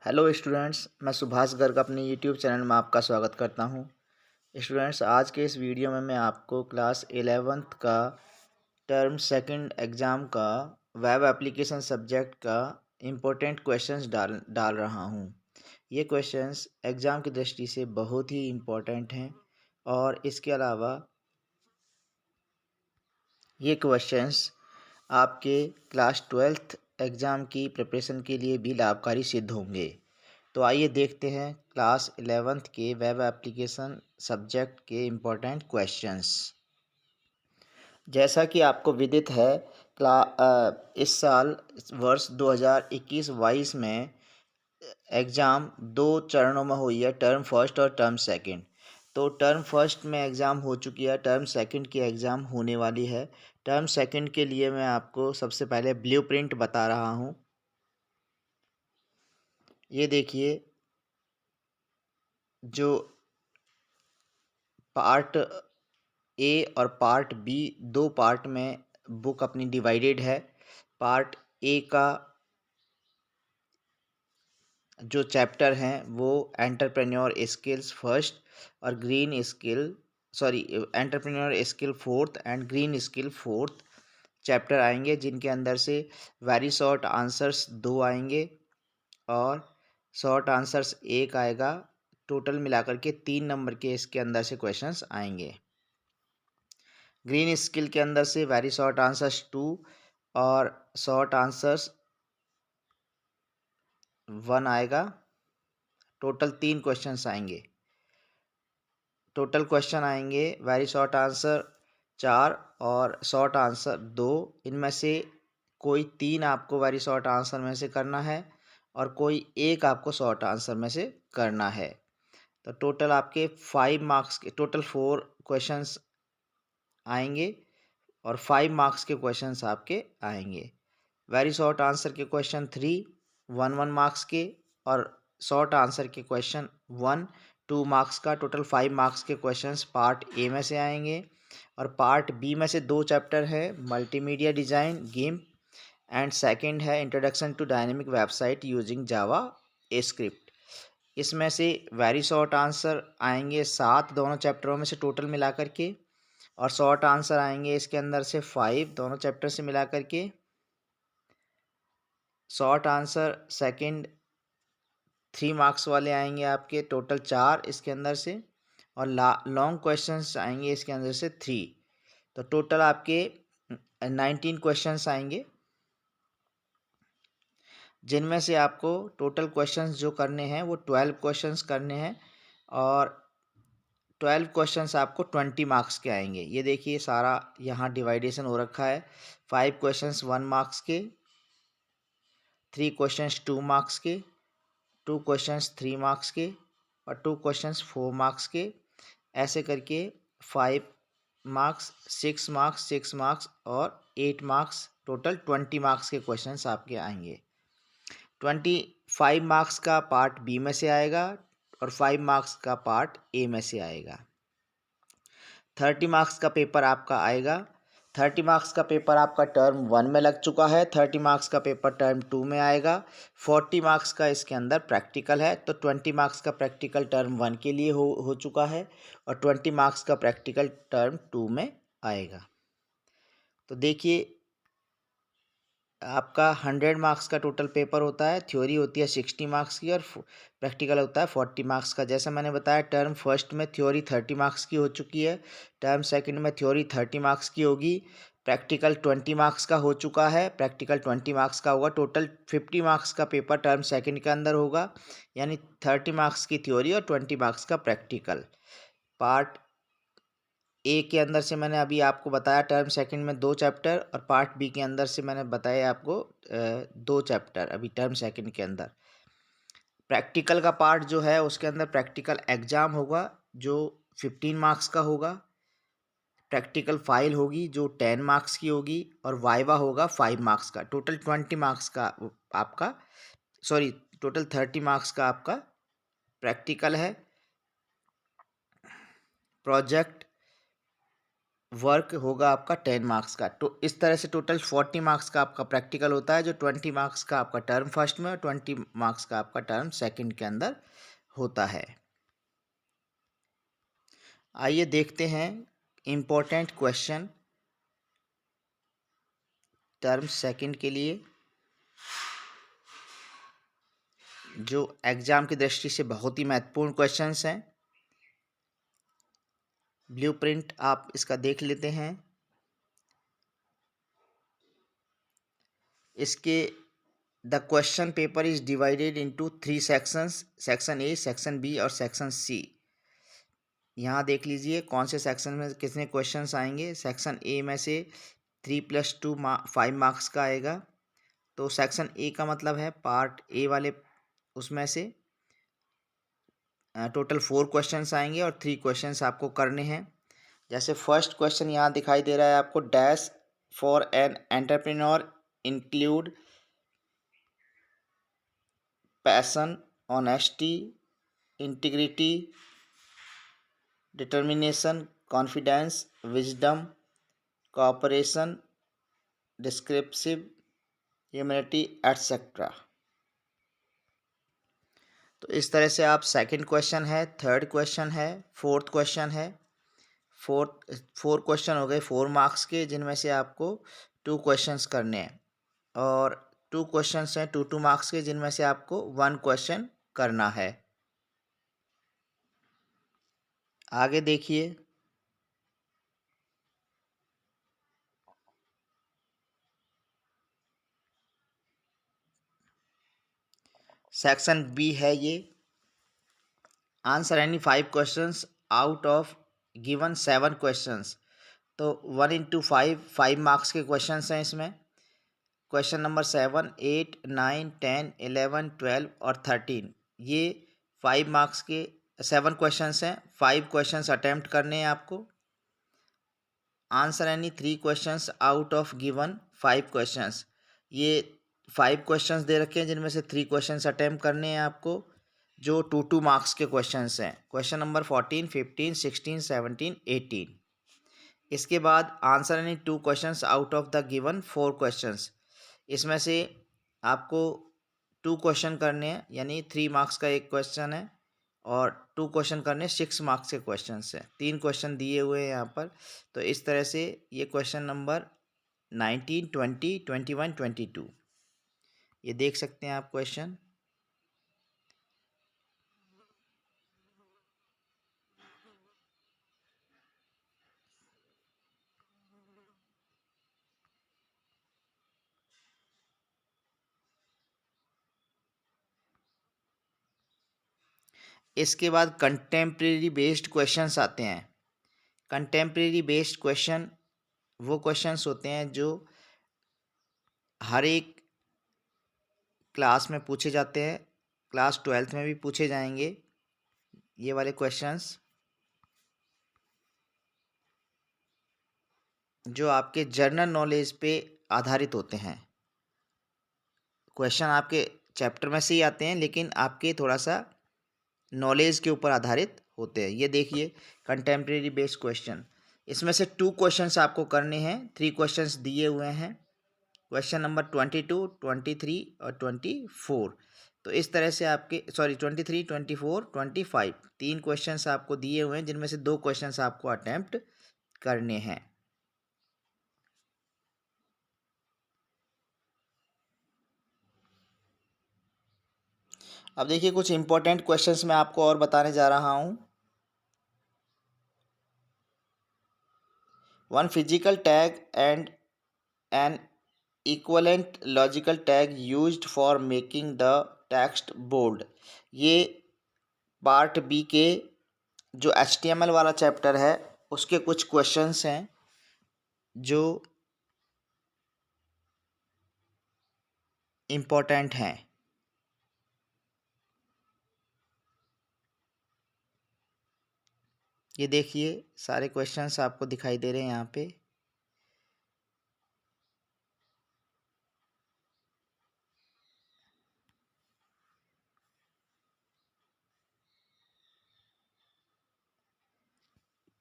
Hello students, मैं सुभाष गर्ग अपने YouTube channel में आपका स्वागत करता हूं। स्टूडेंट्स, आज के इस वीडियो में मैं आपको क्लास 11th का टर्म सेकंड एग्ज़ाम का वेब एप्लीकेशन सब्जेक्ट का इम्पोर्टेंट क्वेश्चंस डाल रहा हूं। ये क्वेश्चंस एग्ज़ाम की दृष्टि से बहुत ही इम्पोर्टेंट हैं और इसके अलावा ये क्वेश्चंस आपके क्लास 12th एग्ज़ाम की प्रिपरेशन के लिए भी लाभकारी सिद्ध होंगे। तो आइए देखते हैं क्लास 11th के वेब एप्लीकेशन सब्जेक्ट के इम्पोर्टेंट क्वेश्चंस। जैसा कि आपको विदित है, इस साल वर्ष 2021-22 में एग्ज़ाम दो चरणों में हुई है, टर्म फर्स्ट और टर्म सेकंड। तो टर्म फर्स्ट में एग्ज़ाम हो चुकी है, टर्म सेकंड की एग्ज़ाम होने वाली है। टर्म सेकंड के लिए मैं आपको सबसे पहले ब्लूप्रिंट बता रहा हूँ। ये देखिए, जो पार्ट ए और पार्ट बी, दो पार्ट में बुक अपनी डिवाइडेड है। पार्ट ए का जो चैप्टर हैं वो एंटरप्रेन्योर स्किल्स फर्स्ट और entrepreneur skill fourth and green skill fourth chapter आएंगे, जिनके अंदर से वेरी शॉर्ट आंसर्स दो आएंगे और शॉर्ट आंसर्स एक आएगा। टोटल मिलाकर के 3 नंबर के इसके अंदर से क्वेश्चंस आएंगे। ग्रीन स्किल के अंदर से वेरी शॉर्ट आंसर्स 2 और शॉर्ट आंसर्स 1 आएगा। टोटल 3 क्वेश्चंस आएंगे। टोटल क्वेश्चन आएंगे वेरी शॉर्ट आंसर 4 और शॉर्ट आंसर 2। इनमें से कोई 3 आपको वेरी शॉर्ट आंसर में से करना है और कोई एक आपको शॉर्ट आंसर में से करना है। तो टोटल आपके 5 मार्क्स के टोटल 4 क्वेश्चंस आएंगे और 5 मार्क्स के क्वेश्चंस आपके आएंगे। वेरी शॉर्ट आंसर के क्वेश्चन 3 1 मार्क्स के और शॉर्ट आंसर के क्वेश्चन 1 2 मार्क्स का। टोटल 5 मार्क्स के क्वेश्चंस पार्ट ए में से आएंगे और पार्ट बी में से दो चैप्टर है, multimedia design GIMP and second है introduction to dynamic website using JavaScript. इसमें से वेरी शॉर्ट आंसर आएंगे 7 दोनों चैप्टरों में से टोटल मिलाकर के, और शॉर्ट आंसर आएंगे इसके अंदर से 5 दोनों चैप्टर से मिलाकर के। शॉर्ट आंसर सेकंड 3 मार्क्स वाले आएंगे आपके, टोटल 4 इसके अंदर से, और लॉन्ग क्वेश्चंस आएंगे इसके अंदर से 3। तो टोटल आपके 19 क्वेश्चंस आएंगे, जिनमें से आपको टोटल क्वेश्चंस जो करने हैं वो 12 क्वेश्चंस करने हैं और 12 क्वेश्चंस आपको 20 मार्क्स के आएंगे। ये देखिए, सारा यहाँ डिवाइडेशन हो रखा है। 5 क्वेश्चंस 1 मार्क्स के, 3 क्वेश्चंस 2 मार्क्स के, 2 क्वेश्चंस 3 मार्क्स के और 2 क्वेश्चंस 4 मार्क्स के। ऐसे करके 5 मार्क्स 6 मार्क्स 6 मार्क्स और 8 मार्क्स, टोटल 20 मार्क्स के क्वेश्चंस आपके आएंगे। 25 मार्क्स का पार्ट बी में से आएगा और 5 मार्क्स का पार्ट ए में से आएगा। 30 मार्क्स का पेपर आपका आएगा। 30 मार्क्स का पेपर आपका टर्म 1 में लग चुका है, 30 मार्क्स का पेपर टर्म 2 में आएगा। 40 मार्क्स का इसके अंदर प्रैक्टिकल है, तो 20 मार्क्स का प्रैक्टिकल टर्म 1 के लिए हो चुका है और 20 मार्क्स का प्रैक्टिकल टर्म 2 में आएगा। तो देखिए, आपका 100 मार्क्स का टोटल पेपर होता है। थ्योरी होती है 60 मार्क्स की और प्रैक्टिकल होता है 40 मार्क्स का। जैसा मैंने बताया, टर्म फर्स्ट में थ्योरी 30 मार्क्स की हो चुकी है, टर्म सेकंड में थ्योरी 30 मार्क्स की होगी, प्रैक्टिकल 20 मार्क्स का हो चुका है, प्रैक्टिकल 20 मार्क्स का होगा। टोटल 50 मार्क्स का पेपर टर्म सेकंड के अंदर होगा, यानी 30 मार्क्स की थ्योरी और 20 मार्क्स का प्रैक्टिकल। पार्ट ए के अंदर से मैंने अभी आपको बताया टर्म सेकंड में 2 चैप्टर, और पार्ट बी के अंदर से मैंने बताया आपको 2 चैप्टर अभी टर्म सेकंड के अंदर। प्रैक्टिकल का पार्ट जो है उसके अंदर प्रैक्टिकल एग्जाम होगा जो 15 मार्क्स का होगा, प्रैक्टिकल फाइल होगी जो 10 मार्क्स की होगी और वाइवा होगा 5 मार्क्स का। टोटल 20 मार्क्स का आपका टोटल 30 मार्क्स का आपका प्रैक्टिकल है। प्रोजेक्ट वर्क होगा आपका 10 मार्क्स का। तो इस तरह से टोटल 40 मार्क्स का आपका प्रैक्टिकल होता है, जो 20 मार्क्स का आपका टर्म फर्स्ट में और 20 मार्क्स का आपका टर्म सेकंड के अंदर होता है। आइए देखते हैं इम्पोर्टेंट क्वेश्चन टर्म सेकंड के लिए, जो एग्जाम की दृष्टि से बहुत ही महत्वपूर्ण क्वेश्चंस हैं। ब्लूप्रिंट आप इसका देख लेते हैं। इसके the question paper is divided into 3 sections, section A, section B और सेक्शन सी। यहाँ देख लीजिए कौन से सेक्शन में कितने क्वेश्चंस आएंगे। सेक्शन ए में से 3+2 5 मार्क्स का आएगा। तो सेक्शन ए का मतलब है पार्ट ए वाले, उसमें से टोटल 4 क्वेश्चंस आएंगे और 3 क्वेश्चंस आपको करने हैं। जैसे फर्स्ट क्वेश्चन यहाँ दिखाई दे रहा है आपको, dash for an entrepreneur include passion, honesty, integrity, determination, confidence, wisdom, cooperation, descriptive, humanity etcetera. तो इस तरह से आप सेकंड क्वेश्चन है, थर्ड क्वेश्चन है, फोर्थ क्वेश्चन है। फोर क्वेश्चन हो गए 4 मार्क्स के, जिनमें से आपको 2 क्वेश्चंस करने हैं, और 2 क्वेश्चंस हैं 2 मार्क्स के, जिनमें से आपको 1 क्वेश्चन करना है। आगे देखिए, सेक्शन बी है ये। Answer any 5 questions out of given 7 questions. तो 1 × 5 5 मार्क्स के क्वेश्चंस हैं इसमें। क्वेश्चन नंबर 7, 8, 9, 10, 11, 12 और 13, ये 5 मार्क्स के 7 क्वेश्चंस हैं। 5 क्वेश्चंस अटेम्प्ट करने हैं आपको। Answer any 3 questions out of given 5 questions. ये 5 क्वेश्चंस दे रखे हैं, जिनमें से 3 क्वेश्चंस अटेम्प्ट करने हैं आपको, जो 2 मार्क्स के क्वेश्चंस हैं। Question number 14, 15, 16, 17, 18। इसके बाद answer any 2 questions out of the given 4 questions. इसमें से आपको 2 क्वेश्चन करने हैं, यानी 3 मार्क्स का एक क्वेश्चन है, और 2 क्वेश्चन करने 6 मार्क्स के क्वेश्चन हैं। 3 क्वेश्चन दिए हुए हैं यहाँ पर। तो इस तरह से ये क्वेश्चन नंबर 19, 20, 21, 22, ये देख सकते हैं आप क्वेश्चन। इसके बाद कंटेम्प्रेरी बेस्ड क्वेश्चंस आते हैं। कंटेम्प्रेरी बेस्ड क्वेश्चन वो क्वेश्चंस होते हैं जो हर एक क्लास में पूछे जाते हैं, क्लास 12th में भी पूछे जाएंगे ये वाले क्वेश्चंस, जो आपके जनरल नॉलेज पे आधारित होते हैं। क्वेश्चन आपके चैप्टर में से ही आते हैं, लेकिन आपके थोड़ा सा नॉलेज के ऊपर आधारित होते हैं। ये देखिए कंटेम्प्रेरी बेस्ड क्वेश्चन, इसमें से 2 क्वेश्चंस आपको करने हैं। 3 क्वेश्चंस दिए हुए हैं, क्वेश्चन नंबर 22, 23 और 24। तो इस तरह से आपके 23, 24, 25, 3 क्वेश्चंस आपको दिए हुए हैं, जिनमें से 2 क्वेश्चंस आपको अटेम्प्ट करने हैं। अब देखिए कुछ इंपॉर्टेंट क्वेश्चंस मैं आपको और बताने जा रहा हूँ। One physical tag and an equivalent logical tag used for making the text bold. ये पार्ट बी के जो HTML वाला चैप्टर है, उसके कुछ क्वेश्चंस हैं जो इम्पोर्टेंट हैं। ये देखिए सारे क्वेश्चंस आपको दिखाई दे रहे हैं यहाँ पे।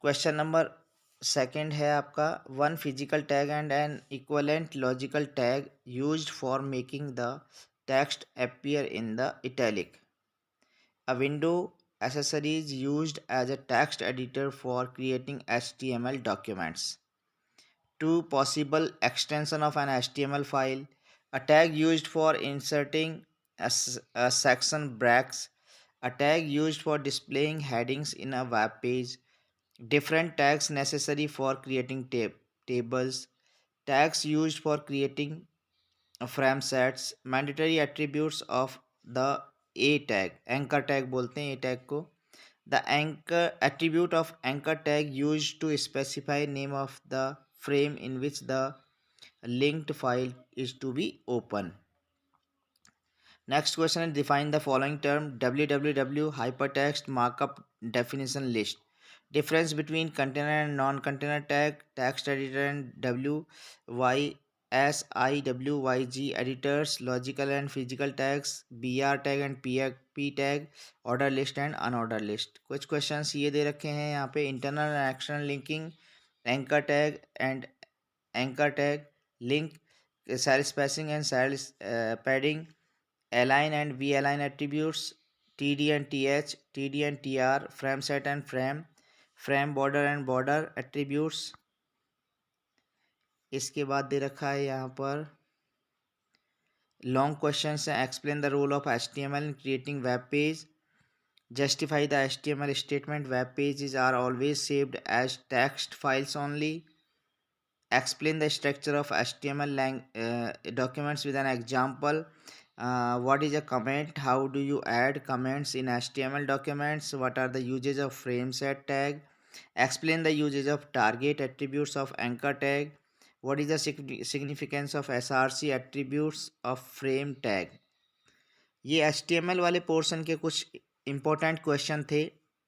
क्वेश्चन नंबर सेकंड है आपका one physical tag and an equivalent logical tag used for making the text appear in the italic. A window accessory is used as a text editor for creating HTML documents. Two possible extension of an HTML file. A tag used for inserting a section breaks. A tag used for displaying headings in a web page. Different tags necessary for creating tables. Tags used for creating frame sets. Mandatory attributes of the a tag. Anchor tag बोलते हैं a tag को. The anchor attribute of anchor tag used to specify name of the frame in which the linked file is to be open. Next question is define the following term www hypertext markup definition list. Difference between container and non-container tag, text editor and WYSIWYG editors, logical and physical tags, BR tag and P tag, order list and unordered list. कुछ questions ये दे रखे हैं यहाँ पे internal and external linking, anchor tag and anchor tag, link, cell spacing and cell padding, align and v-align attributes, td and th, td and tr, frame set and frame border and border attributes. इसके बाद दे रखा है यहाँ पर long question है explain the role of HTML in creating web page, justify the HTML statement web pages are always saved as text files only, explain the structure of HTML documents with an example. What is a comment? How do you add comments in HTML documents? What are the uses of frame set tag? Explain the uses of target attributes of anchor tag. What is the significance of SRC attributes of frame tag? ये HTML वाले portion के कुछ important question थे.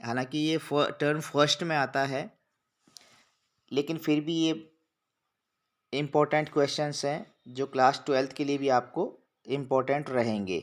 हालांकि ये term first में आता है, लेकिन फिर भी ये इम्पोर्टेंट क्वेश्चंस हैं जो क्लास 12th के लिए भी आपको इम्पोर्टेंट रहेंगे.